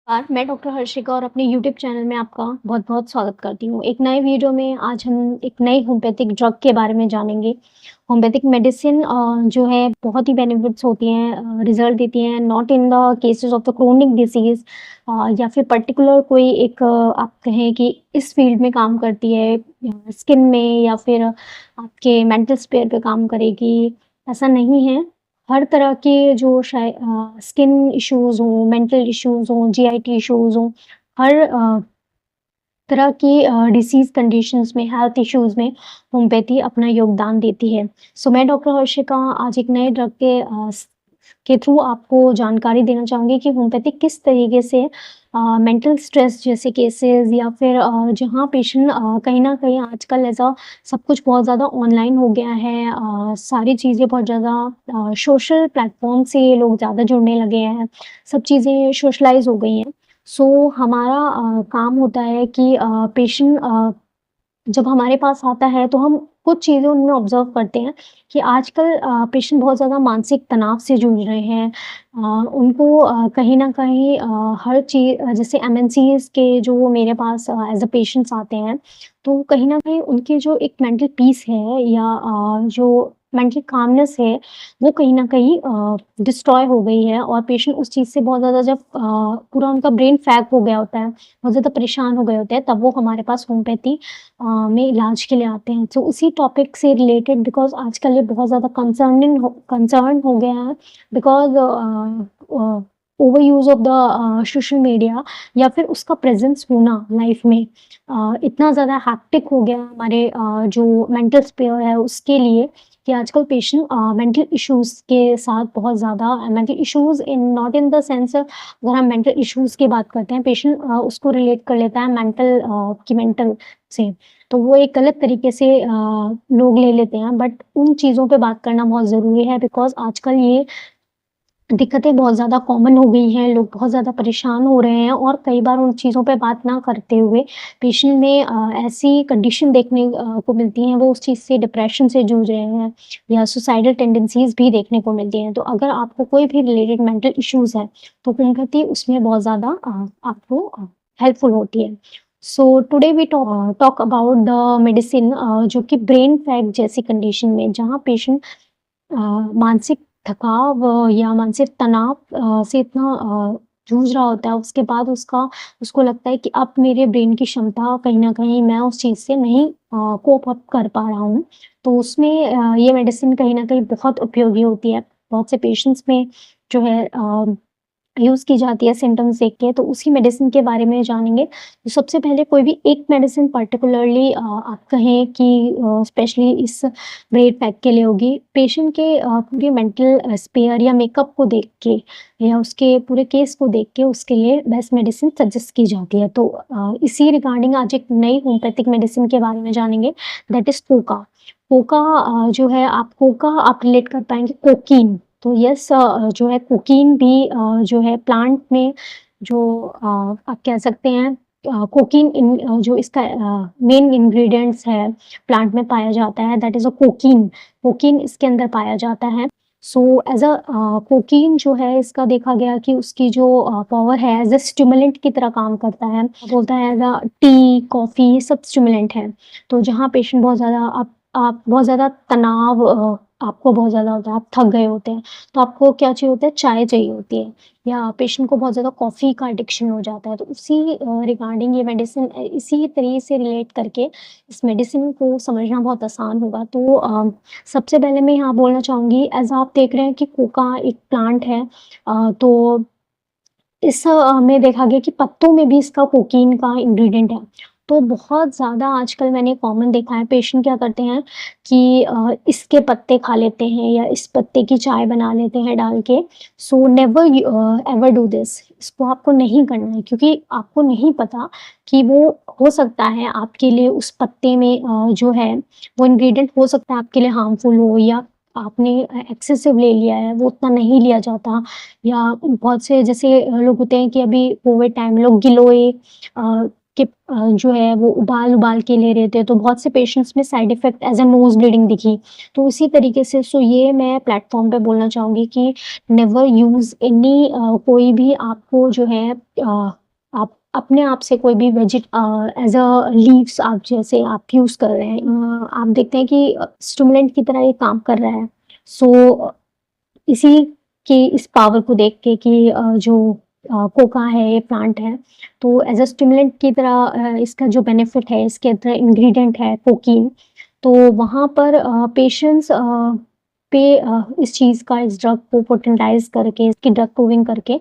मैं डॉक्टर हर्षिका और अपने यूट्यूब चैनल में आपका बहुत-बहुत स्वागत करती हूँ। एक नए वीडियो में आज हम एक नई होम्योपैथिक ड्रग के बारे में जानेंगे। होम्योपैथिक मेडिसिन जो है बहुत ही बेनिफिट्स होती हैं रिज़ल्ट देती हैं not in the cases of the chronic disease या फिर पर्टिकुलर कोई एक आप कहें कि इस फील्ड में काम करती है स्किन में या फिर आपके मेंटल स्फीयर पे काम करेगी, ऐसा नहीं है। हर तरह के जो स्किन इश्यूज़ हों, मेंटल इश्यूज़ हों, जीआईटी इश्यूज़ हों, हर तरह की डिसीज़ कंडीशंस में, हेल्थ इश्यूज़ में होम्योपैथी अपना योगदान देती है। सो मैं डॉक्टर हर्षिका आज एक नए ड्रग के थ्रू आपको जानकारी देना चाहूँगी कि होम्योपैथी किस तरीके से मेंटल स्ट्रेस जैसे केसेस या फिर जहाँ पेशेंट कहीं न कहीं आजकल ऐसा सब कुछ बहुत ज़्यादा ऑनलाइन हो गया है सारी चीज़ें बहुत ज़्यादा सोशल प्लेटफ़ॉर्म से लोग ज़्यादा जुड़ने लगे हैं, सब चीज़ें सोशलाइज़ हो गई हैं। सो हमारा काम होता है कि पेशेंट जब हमारे पास आता है तो हम कुछ चीज़ें उनमें ऑब्ज़र्व करते हैं कि आजकल पेशेंट बहुत ज़्यादा मानसिक तनाव से जूझ रहे हैं। उनको कहीं न कहीं हर जैसे एमएनसीज़ के जो मेरे पास एज़ अ पेशेंट्स आते हैं, तो कहीं न कहीं उनकी जो एक मेंटल पीस है या जो मेंटल कामनेस है, वो कहीं न कहीं डिस्ट्रॉय हो गई है और पेशेंट उस चीज़ से बहुत ज़्यादा जब पूरा उनका ब्रेन फैग हो गया होता है, बहुत ज़्यादा परेशान हो गए होते हैं, तब वो हमारे पास होम्योपैथी में इलाज के लिए आते हैं। तो उसी टॉपिक से रिलेटेड बिकॉज़ आजकल ये बहुत ज़्यादा कंसर्न हो गया है because over use of the social media या फिर उसका प्रेज़ेंस होना लाइफ़ में इतना ज़्यादा हेक्टिक हो गया हमारे जो मेंटल स्फीयर है उसके लिए कि आजकल पेशेंट मेंटल इश्यूज़ के साथ बहुत ज़्यादा mental issues in not in the sense अगर हम मेंटल इश्यूज़ की बात करते हैं पेशेंट उसको रिलेट कर लेता है मेंटल से। तो वो एक गलत तरीके से लोग ले लेते हैं बट उन चीज़ों पे बात करना बहुत ज़रूरी है बिकॉज़ आजकल ये दिक्कतें बहुत ज़्यादा कॉमन हो गई हैं, लोग बहुत ज़्यादा परेशान हो रहे हैं और कई बार उन चीज़ों पे बात ना करते हुए पेशेंट में ऐसी कंडीशन देखने को मिलती हैं, वो उस चीज़ से डिप्रेशन से जूझ रहे हैं या सुसाइडल टेंडेंसीज़ भी देखने को मिलती हैं। तो अगर आपको कोई भी रिलेटेड मेंटल इश्यूज़ है, तो होम्योपैथी उसमें बहुत ज़्यादा आपको हेल्पफुल होती है। So today we talk about the medicine जो कि ब्रेन फैग जैसी कंडीशन में जहाँ पेशेंट मानसिक थकाव या मानसिक तनाव से इतना जूझ रहा होता है, उसके बाद उसको लगता है कि अब मेरे ब्रेन की क्षमता कहीं न कहीं मैं उस चीज़ से नहीं कोप अप कर पा रहा हूँ। तो उसमें ये मेडिसिन कहीं न कहीं बहुत उपयोगी होती है। बहुत से पेशेंट्स में जो है यूज़ की जाती है सिम्पटम्स देख के, तो उसी मेडिसिन के बारे में जानेंगे। तो सबसे पहले कोई भी एक मेडिसिन पर्टिकुलरली आप कहें कि स्पेशली इस ब्रेन फैग के लिए होगी, पेशेंट के पूरे मेंटल स्पेयर या मेकअप को देख के या उसके पूरे केस को देख के उसके लिए बेस्ट मेडिसिन सजेस्ट की जाती है। तो इसी रिगार्डिंग आज एक नई होम्योपैथिक मेडिसिन के बारे में जानेंगे दैट इज़ कोका। कोका जो है आप कोका आप रिलेट कर पाएँगे कोकीन। तो यस जो है कोकीन भी जो है प्लांट में जो आप कह सकते हैं कोकीन जो इसका मेन इंग्रीडिएंट्स है प्लांट में पाया जाता है that is a cocaine. Cocaine इसके अंदर पाया जाता है। सो एज़ अ कोकीन जो है इसका देखा गया कि उसकी जो पावर है एज़ अ स्टिमुलेंट की तरह काम करता है। बोलता है एज़ अ टी, कॉफ़ी सब स्टिमुलेंट है। तो जहाँ पेशेंट बहुत ज़्यादा आप बहुत ज़्यादा तनाव आपको बहुत ज़्यादा होता है, आप थक गए होते हैं, तो आपको क्या चाहिए होता है, चाय चाहिए होती है या पेशेंट को बहुत ज़्यादा कॉफ़ी का एडिक्शन हो जाता है। तो उसी रिगार्डिंग ये मेडिसिन इसी तरीके से रिलेट करके इस मेडिसिन को समझना बहुत आसान होगा। तो सबसे पहले मैं यहाँ बोलना चाहूँगी एज़ आप देख रहे हैं कि कोका एक प्लांट है तो में देखा गया कि पत्तों में भी इसका कोकीन का इंग्रीडिएंट है। तो बहुत ज़्यादा आजकल मैंने कॉमन देखा है पेशेंट क्या करते हैं कि इसके पत्ते खा लेते हैं या इस पत्ते की चाय बना लेते हैं डाल के। So never ever do this इसको आपको नहीं करना है क्योंकि आपको नहीं पता कि वो हो सकता है आपके लिए उस पत्ते में जो है वो इंग्रीडिएंट हो सकता है आपके लिए हार्मफुल हो या आपने एक्सेसिव ले लिया है, वो उतना नहीं लिया जाता। या बहुत से जैसे लोग होते हैं कि अभी कोविड टाइम लोग गिलोय के जो है वो उबाल-उबाल के ले रहे थे, तो बहुत से पेशेंट्स में side effect as a nose bleeding दिखी। तो इसी तरीके से ये मैं प्लेटफ़ॉर्म पे बोलना चाहूँगी कि नेवर यूज़ एनी कोई भी आपको जो है आप अपने आप से कोई भी एज़ अ लीव्स आप जैसे आप यूज़ कर रहे हैं, आप देखते हैं कि स्टिमुलेंट की तरह ये काम कर रहा है। सो इसी के इस पावर को देख के कि जो कोका है, ये प्लांट है, तो एज़ अ स्टिमुलेंट की तरह इसका जो बेनिफिट है, इसके अंदर इंग्रीडिएंट है कोकीन, तो वहाँ पर पेशेंट्स इस चीज़ का, इस ड्रग को पोटेंटाइज़ करके, इसकी ड्रग प्रूविंग करके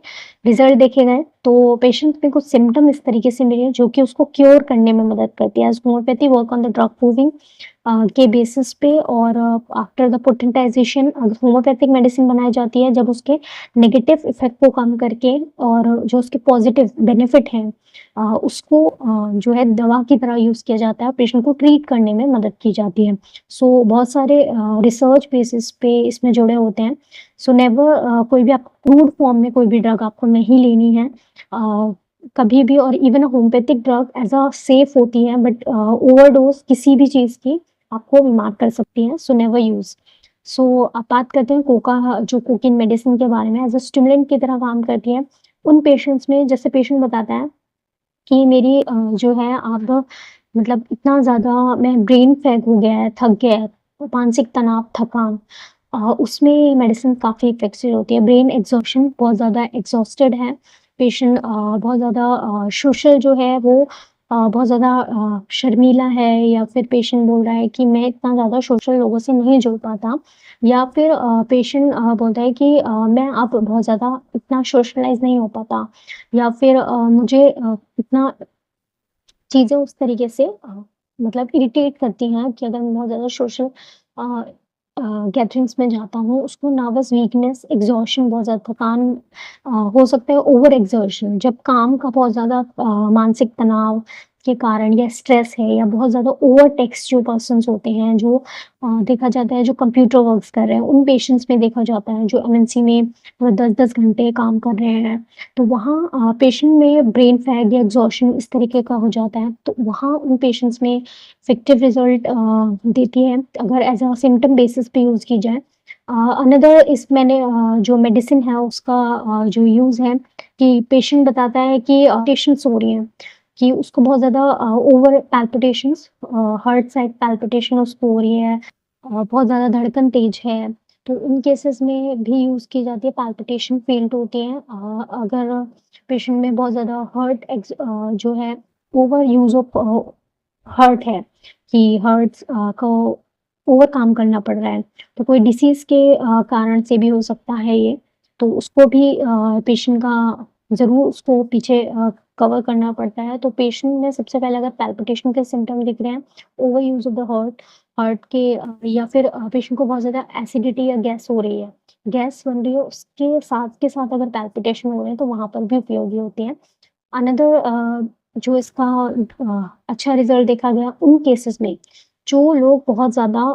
रिज़ल्ट देखे गए। तो पेशेंट में कुछ सिम्पटम इस तरीके से मिले जो कि उसको क्योर करने में मदद करती है। As homeopathy work on the drug proving के बेसिस पे, और आफ्टर द पोटेंटाइज़ेशन अगर होम्योपैथिक मेडिसिन बनाई जाती है, जब उसके नेगेटिव इफ़ेक्ट को कम करके और जो उसके पॉज़िटिव बेनिफिट हैं उसको जो है दवा की तरह यूज़ किया जाता है, पेशेंट को ट्रीट करने में मदद की जाती है। सो बहुत सारे रिसर्च बेसिस पे इसमें जुड़े होते हैं। सो नेवर कोई भी आप क्रूड फॉर्म में कोई भी ड्रग आपको नहीं लेनी है कभी भी, और even homeopathic drug as a safe होती है, बट ओवरडोज़ किसी भी चीज़ की आपको बीमार कर सकती हैं, सो नेवर यूज़। सो अब बात करते हैं कोका, जो कोकीन मेडिसिन के बारे में एज़ अ स्टिमुलेंट की तरह काम करती है। उन पेशेंट्स में, जैसे पेशेंट बताता है कि मेरी जो है अब मतलब इतना ज़्यादा मैं ब्रेन फैग हो गया है, थक गया है, मानसिक तनाव, थकान, उसमें मेडिसिन काफ़ी इफ़ेक्टिव होती है। ब्रेन एग्ज़ॉशन बहुत ज़्यादा एग्ज़ॉस्टेड है, पेशेंट बहुत ज़्यादा सोशल जो है वो बहुत ज़्यादा शर्मीला है, या फिर पेशेंट बोल रहा है कि मैं इतना ज़्यादा सोशल लोगों से नहीं जुड़ पाता, या फिर पेशेंट बोलता है कि मैं अब बहुत ज़्यादा इतना सोशलाइज़ नहीं हो पाता, या फिर मुझे इतना चीज़ें उस तरीके से मतलब इरिटेट करती हैं कि अगर मैं बहुत ज़्यादा सोशल अ गैदरिंग्स में जाता हूँ, उसको नर्वस वीकनेस, एग्ज़ॉशन, बहुत ज़्यादा थकान, हो सकता है ओवर एक्सर्शन, जब काम का बहुत ज़्यादा मानसिक तनाव के कारण, या स्ट्रेस है, या बहुत ज़्यादा ओवर टेक्स्ट जो पर्सन्स होते हैं, जो देखा जाता है जो कंप्यूटर वर्क्स कर रहे हैं, उन पेशेंट्स में देखा जाता है जो एमएनसी में 10-10 घंटे काम कर रहे हैं, तो वहाँ पेशेंट में ब्रेन फैग या एग्ज़ॉशन इस तरीके का हो जाता है, तो वहाँ उन पेशेंट्स में इफ़ेक्टिव रिज़ल्ट देती है, अगर एज़ अ सिम्पटम बेसिस पे यूज़ की जाए। अनदर इस मैंने जो मेडिसिन है उसका जो यूज़ है कि पेशेंट बताता है कि पैल्पिटेशंस हो रही हैं, कि उसको बहुत ज़्यादा over palpitations, heart side palpitation उसको हो रही है, बहुत ज़्यादा धड़कन तेज़ है, तो उन केसेस में भी यूज़ की जाती है, पैल्पिटेशन फ़ील होती है। अगर पेशेंट में बहुत ज़्यादा जो है ओवर यूज़ ऑफ हर्ट है, कि हर्ट्स को ओवर काम करना पड़ रहा है, तो कोई डिसीज़ के कारण से भी हो सकता है ये, तो उसको भी पेशेंट का ज़रूर उसको पीछे कवर करना पड़ता है। तो पेशेंट में सबसे पहले अगर पैल्पिटेशन के सिम्पटम दिख रहे हैं, over use of the heart के, या फिर पेशेंट को बहुत ज़्यादा एसिडिटी या गैस हो रही है, गैस बन रही है, उसके साथ के साथ अगर पैल्पिटेशन हो रहे हैं, तो वहाँ पर भी उपयोगी होती है। अनदर जो इसका अच्छा रिज़ल्ट देखा गया उन केसेस में, जो लोग बहुत ज़्यादा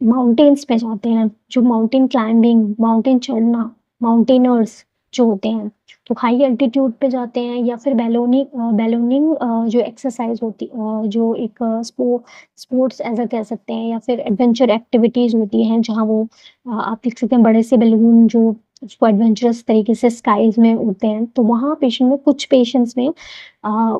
माउंटेन्स पे जाते हैं, जो माउंटेन क्लाइंबिंग, माउंटेन चढ़ना, माउंटेनर्स जो होते हैं, तो हाई एल्टीट्यूड पे जाते हैं, या फिर बैलोनिंग जो एक्सरसाइज़ होती जो एक स्पोर्ट्स ऐसा कह सकते हैं, या फिर एडवेंचर एक्टिविटीज़ होती हैं, जहाँ वो आप देख सकते हैं बड़े से बैलून जो उसको एडवेंचरस तरीके से स्काईज़ में उड़ते हैं, तो वहाँ पेशेंट में, कुछ पेशेंट्स में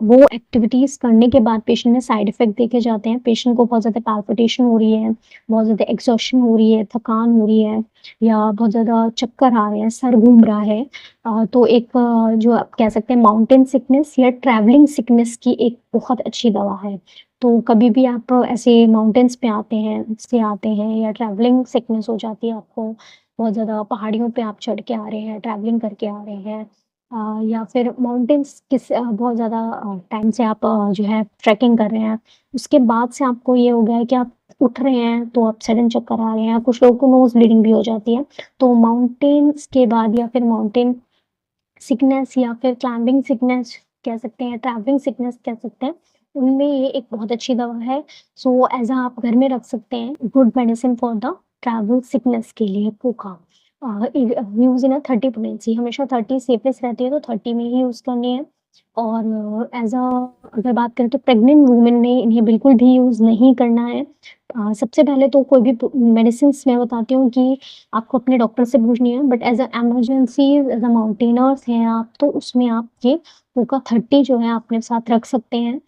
वो एक्टिविटीज़ करने के बाद पेशेंट में साइड इफ़ेक्ट देखे जाते हैं। पेशेंट को बहुत ज़्यादा पैल्पिटेशन हो रही है, बहुत ज़्यादा एग्ज़ॉशन हो रही है, थकान हो रही है, या बहुत ज़्यादा चक्कर आ रहे हैं, सर घूम रहा है। तो एक जो आप कह सकते हैं माउंटेन सिकनेस या ट्रैवलिंग सिकनेस की एक बहुत अच्छी दवा है। तो कभी भी आप ऐसे माउंटेन्स पे आते हैं, या ट्रैवलिंग सिकनेस हो जाती है आपको, बहुत ज़्यादा पहाड़ियों पे आप चढ़ के आ रहे हैं, ट्रैवलिंग करके आ रहे हैं, या फिर माउंटेन्स बहुत ज़्यादा टाइम से आप जो है ट्रैकिंग कर रहे हैं, उसके बाद से आपको ये हो गया है कि आप उठ रहे हैं, तो आप सडन चक्कर आ रहे हैं, कुछ लोगों को नोज़ ब्लीडिंग भी हो जाती है। तो माउंटेन्स के बाद, या फिर माउंटेन सिकनेस, या फिर क्लाइंबिंग सिकनेस कह सकते हैं, ट्रैवलिंग सिकनेस कह सकते हैं, उनमें ये एक बहुत अच्छी दवा है। सो एज़ अ आप घर में रख सकते हैं, good medicine for the travel sickness के लिए Coca. Use in a 30 potency, हमेशा 30 सेफेस्ट रहती है, तो 30 में ही यूज़ करनी है। और अगर बात करें तो प्रेग्नेंट वुमेन ने इन्हें बिल्कुल भी यूज़ नहीं करना है। सबसे पहले तो कोई भी मेडिसिन्स मैं बताती हूँ कि आपको अपने डॉक्टर से पूछनी है, but as a emergency as a mountaineers हैं आप, तो उसमें आप ये होका 30 जो है अपने साथ रख सकते हैं।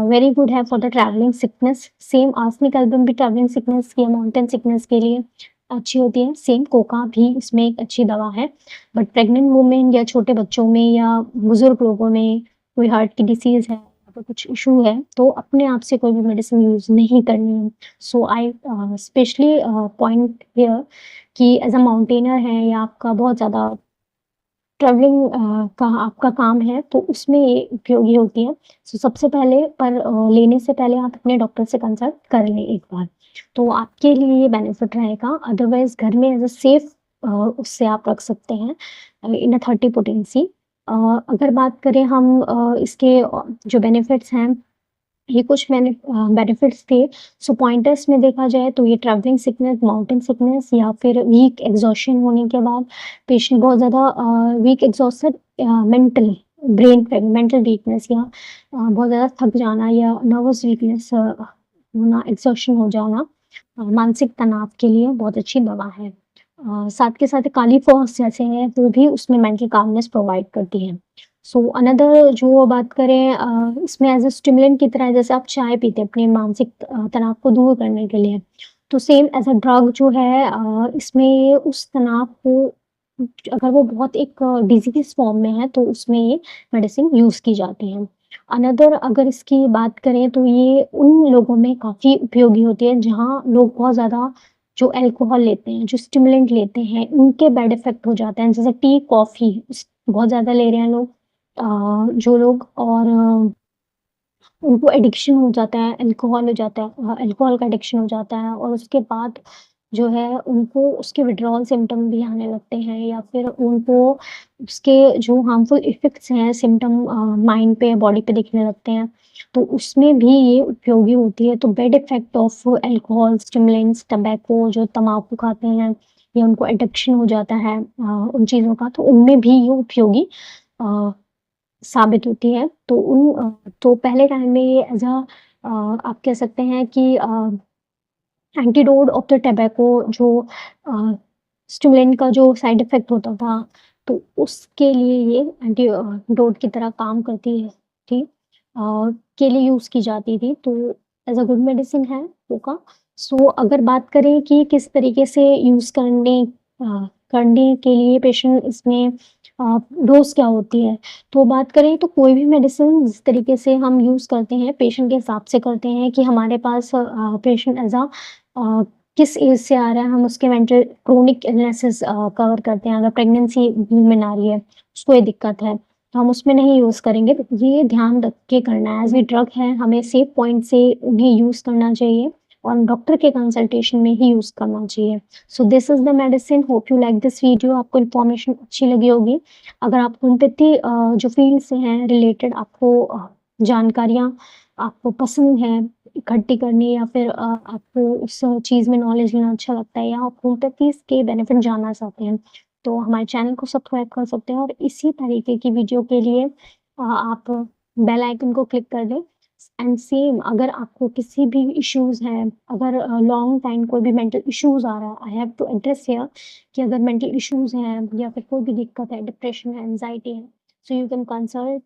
वेरी गुड है for the travelling sickness. Same arsenic album भी ट्रैवलिंग सिकनेस या माउंटेन सिकनेस के लिए अच्छी होती है। सेम कोका भी इसमें एक अच्छी दवा है। बट प्रेग्नेंट वुमेन या छोटे बच्चों में या बुज़ुर्ग लोगों में कोई हार्ट की डिसीज़ है या फिर कुछ इश्यू है, तो अपने आप से कोई भी मेडिसिन यूज़ नहीं करनी है। सो आई स्पेशली पॉइंट हियर कि एज़ अ माउंटेनर है या आपका बहुत ज़्यादा ट्रैवलिंग का आपका काम है, तो उसमें ये उपयोगी होती है। सो सबसे पहले लेने से पहले आप अपने डॉक्टर से कंसल्ट कर लें एक बार, तो आपके लिए ये बेनिफिट रहेगा। अदरवाइज़ घर में एज़ अ सेफ उससे आप रख सकते हैं इन अ 30 पोटेंसी। अगर बात करें हम इसके जो बेनिफिट्स हैं, ये कुछ मैंने बेनिफिट्स थे। सो पॉइंटर्स में देखा जाए तो ये ट्रैवलिंग सिकनेस, माउंटेन सिकनेस या फिर वीक एग्ज़ॉशन होने के बाद पेशेंट बहुत ज़्यादा वीक एग्ज़ॉस्टेड मेंटल ब्रेन पे मेंटल वीकनेस या बहुत ज़्यादा थक जाना या नर्वस वीकनेस होना, एग्ज़ॉशन हो जाना मानसिक तनाव के लिए बहुत अच्छी दवा है। साथ के साथ काली फॉस जैसे है वो भी उसमें मेंटल कामनेस प्रोवाइड करती है। सो अनदर जो बात करें इसमें एज़ अ स्टिमुलेंट की तरह जैसे आप चाय पीते हैं अपने मानसिक तनाव को दूर करने के लिए, तो सेम एज़ अ ड्रग जो है इसमें उस तनाव को अगर वो बहुत एक डिज़ीज़ फॉर्म में है, तो उसमें ये मेडिसिन यूज़ की जाती है। अनदर अगर इसकी बात करें तो ये उन लोगों में काफ़ी उपयोगी होती है जहाँ लोग बहुत ज़्यादा जो अल्कोहल लेते हैं, जो स्टिमुलेंट लेते हैं, उनके बैड इफ़ेक्ट हो जाते हैं। जैसे टी, कॉफ़ी बहुत ज़्यादा ले रहे हैं लोग जो लोग और उनको एडिक्शन हो जाता है, अल्कोहल हो जाता है अल्कोहल का एडिक्शन हो जाता है और उसके बाद जो है उनको उसके विथड्रॉल सिम्पटम भी आने लगते हैं या फिर उनको उसके जो हार्मफुल इफ़ेक्ट्स हैं सिम्पटम माइंड पे, बॉडी पे दिखने लगते हैं। तो उसमें भी ये उपयोगी होती है। तो bad effect of alcohol, stimulants, tobacco जो तम्बाकू खाते हैं या उनको एडिक्शन हो जाता है उन चीज़ों का, तो उनमें भी ये उपयोगी अ, साबित होती है। तो पहले टाइम में ये एज़ अ आप कह सकते हैं कि एंटीडोट ऑफ द टोबैको जो अ, स्टिमुलेंट का जो साइड इफ़ेक्ट होता था, तो उसके लिए ये डोट की तरह काम करती है थी के लिए यूज़ की जाती थी, तो एज़ अ गुड मेडिसिन है होका। सो अगर बात करें कि किस तरीके से यूज़ करने के लिए पेशेंट इसमें डोज़ क्या होती है? तो बात करें तो कोई भी मेडिसिन जिस तरीके से हम यूज़ करते हैं, पेशेंट के हिसाब से करते हैं कि हमारे पास पेशेंट एज़ अ, किस एज से आ रहा है, हम उसके मेंटल क्रोनिक इलनेसेस कवर करते हैं। अगर प्रेगनेंसी वूमेन आ रही है, उसको ये दिक्कत है, तो हम उसमें नहीं यूज़ करेंगे। तो ये ध्यान रख के करना है, एज़ ए ड्रग है, हमें सेफ पॉइंट से उन्हें यूज़ करना चाहिए और डॉक्टर के कंसल्टेशन में ही यूज़ करना चाहिए। So this is the medicine, hope you like this video. आपको इन्फॉर्मेशन अच्छी लगी होगी। अगर आप होम्योपैथी जो फ़ील्ड से हैं रिलेटेड आपको जानकारियाँ आपको पसंद है इकट्ठी करनी या फिर आपको उस चीज़ में नॉलेज लेना अच्छा लगता है या आप होम्योपैथीज़ के बेनिफिट जानना चाहते हैं, तो हमारे चैनल को सब्सक्राइब कर सकते हैं और इसी तरीके की वीडियो के लिए आप बेल आइकन को क्लिक कर दें। एंड सेम अगर आपको किसी भी इश्यूज़ हैं, अगर लॉन्ग टाइम कोई भी मेंटल इश्यूज़ आ रहा है, I have to address here कि अगर मेंटल इश्यूज़ हैं या फिर कोई भी दिक्कत है, डिप्रेशन है, एंग्ज़ायटी है, सो यू कैन कंसल्ट